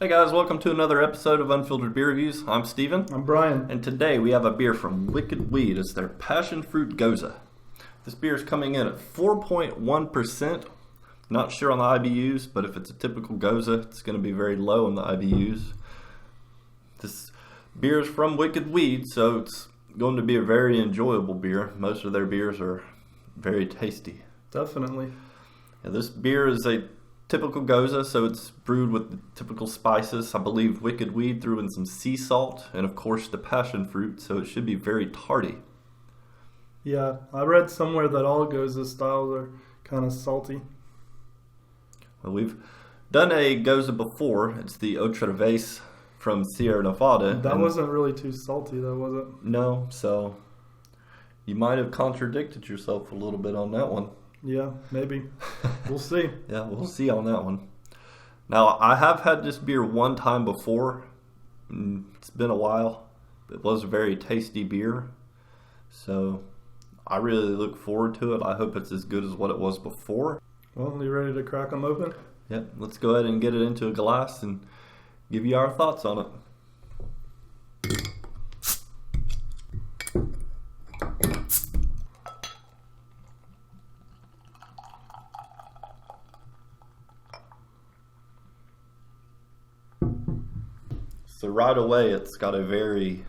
Hey guys, welcome to another episode of Unfiltered Beer Reviews. I'm Steven. I'm Brian. And today we have a beer from Wicked Weed. It's their Passionfruit Gose. This beer is coming in at 4.1%. Not sure on the IBUs, but if it's a typical Gose, it's going to be very low on the IBUs. This beer is from Wicked Weed, so it's going to be a very enjoyable beer. Most of their beers are very tasty. Definitely. Yeah, this beer is a typical Gose, so it's brewed with the typical spices. I believe Wicked Weed threw in some sea salt and of course the passion fruit, so it should be very tarty. Yeah, I read somewhere that all Gose styles are kind of salty. Well, we've done a Gose before. It's the Tropicmost from Sierra Nevada. That wasn't really too salty though, was it? No, so you might have contradicted yourself a little bit on that one. Yeah, maybe. We'll see. Yeah, we'll see on that one. Now, I have had this beer one time before. It's been a while. It was a very tasty beer. So, I really look forward to it. I hope it's as good as what it was before. Well, you ready to crack them open? Yep, let's go ahead and get it into a glass and give you our thoughts on it. So right away, it's got a very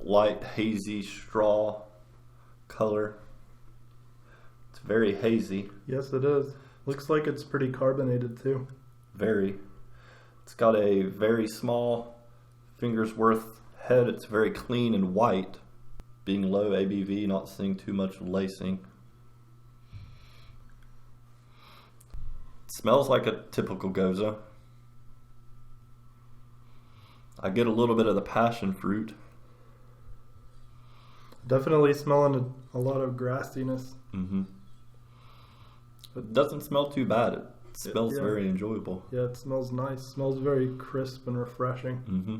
light, hazy straw color. It's very hazy. Yes, it is. Looks like it's pretty carbonated too. Very. It's got a very small finger's worth head. It's very clean and white. Being low ABV, not seeing too much lacing. It smells like a typical Gose. I get a little bit of the passion fruit. Definitely smelling a lot of grassiness. Mm-hmm. It doesn't smell too bad. It smells very enjoyable. Yeah, it smells nice. It smells very crisp and refreshing. Mm-hmm.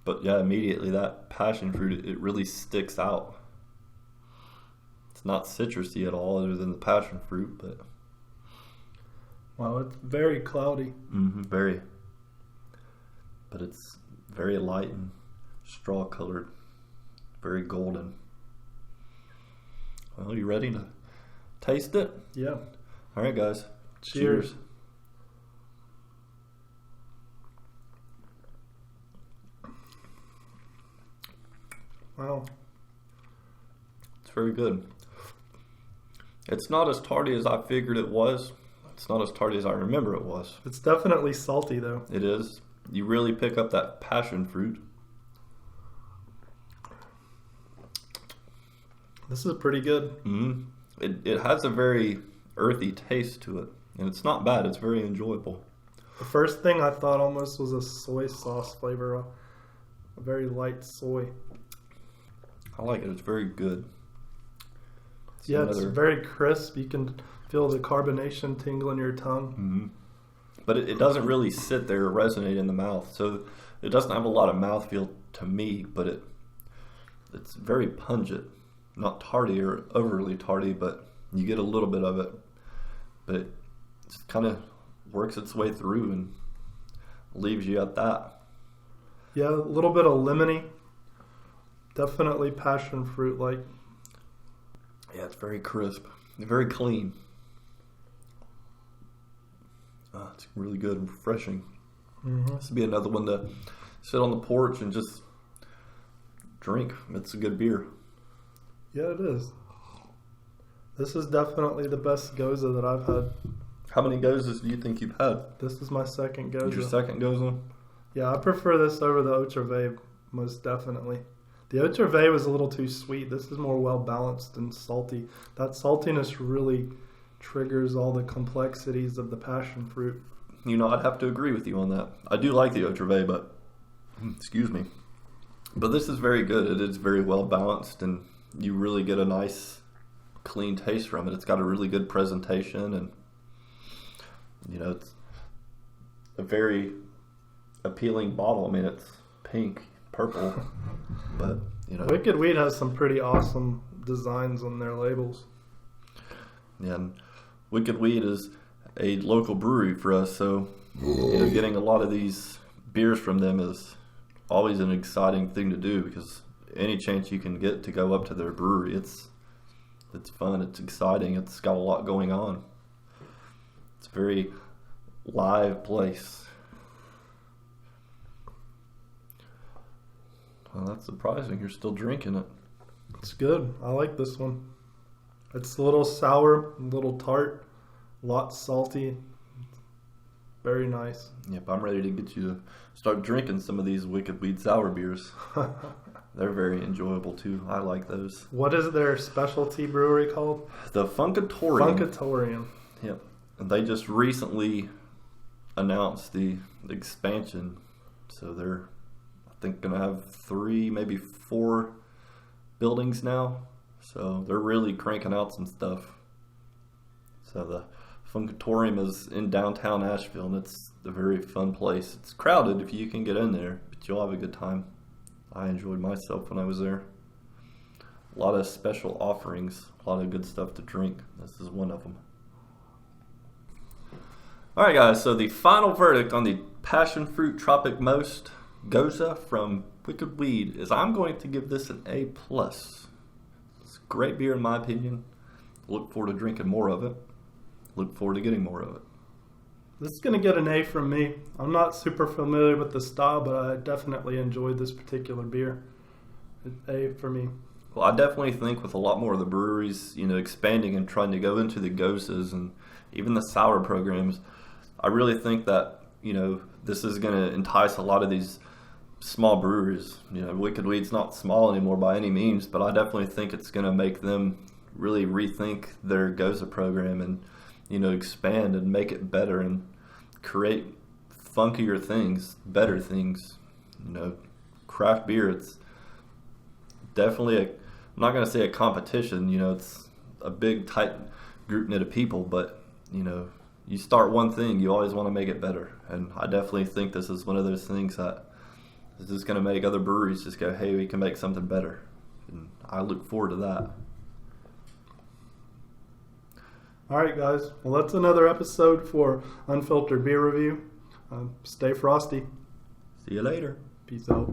But yeah, immediately that passion fruit, it really sticks out. It's not citrusy at all other than the passion fruit, but... Wow, it's very cloudy. Mm-hmm, very. But it's very light and straw colored, very golden. Well, you ready to taste it? Yeah. All right, guys. Cheers. Wow. It's very good. It's not as tardy as I figured it was. It's not as tardy as I remember it was. It's definitely salty though. It is. You really pick up that passion fruit. This is pretty good. Mm-hmm. It has a very earthy taste to it. And it's not bad. It's very enjoyable. The first thing I thought almost was a soy sauce flavor. A very light soy. I like it. It's very good. It's very crisp. You can feel the carbonation tingle in your tongue. Mm-hmm. But it doesn't really sit there or resonate in the mouth. So it doesn't have a lot of mouthfeel to me, but it's very pungent. Not tardy or overly tardy, but you get a little bit of it. But it just kind of works its way through and leaves you at that. Yeah, a little bit of lemony. Definitely passion fruit like. Yeah, it's very crisp. Very clean. It's really good and refreshing. Mm-hmm. This would be another one to sit on the porch and just drink. It's a good beer. Yeah, it is. This is definitely the best Gose that I've had. How many Goses do you think you've had? This is my second Gose. Your second Gose? Yeah, I prefer this over the Tropicmost most definitely. The Tropicmost was a little too sweet. This is more well balanced and salty. That saltiness really triggers all the complexities of the passion fruit. You know, I'd have to agree with you on that. I do like the Tropicmost, but excuse me. But this is very good. It is very well balanced, and you really get a nice, clean taste from it. It's got a really good presentation, and you know, it's a very appealing bottle. I mean, it's pink, purple, but you know, Wicked Weed has some pretty awesome designs on their labels. Yeah, and Wicked Weed is a local brewery for us, so getting a lot of these beers from them is always an exciting thing to do, because any chance you can get to go up to their brewery, it's fun, it's exciting, it's got a lot going on. It's a very live place. Well, that's surprising. You're still drinking it. It's good. I like this one. It's a little sour, a little tart, a lot salty. Very nice. Yep, I'm ready to get you to start drinking some of these Wicked Weed sour beers. They're very enjoyable too. I like those. What is their specialty brewery called? The Funkatorium. Funkatorium. Yep. And they just recently announced the expansion. So they're, I think, going to have 3, maybe 4 buildings now. So they're really cranking out some stuff. So the Funkatorium is in downtown Asheville, and it's a very fun place. It's crowded if you can get in there, but you'll have a good time. I enjoyed myself when I was there. A lot of special offerings, a lot of good stuff to drink. This is one of them. Alright guys, so the final verdict on the Passionfruit Tropicmost Gose from Wicked Weed is I'm going to give this an A+. It's a great beer in my opinion. Look forward to drinking more of it. Look forward to getting more of it. This is going to get an A from me. I'm not super familiar with the style, but I definitely enjoyed this particular beer. A for me. Well, I definitely think with a lot more of the breweries, expanding and trying to go into the Goses and even the sour programs, I really think that, this is going to entice a lot of these small breweries. Wicked Weed's not small anymore by any means, but I definitely think it's going to make them really rethink their Gose program and expand and make it better and create funkier things, better things. Craft beer, it's definitely I'm not going to say a competition, it's a big, tight group knit of people, but, you start one thing, you always want to make it better. And I definitely think this is one of those things that is just going to make other breweries just go, hey, we can make something better. And I look forward to that. All right, guys. Well, that's another episode for Unfiltered Beer Review. Stay frosty. See you later. Peace out.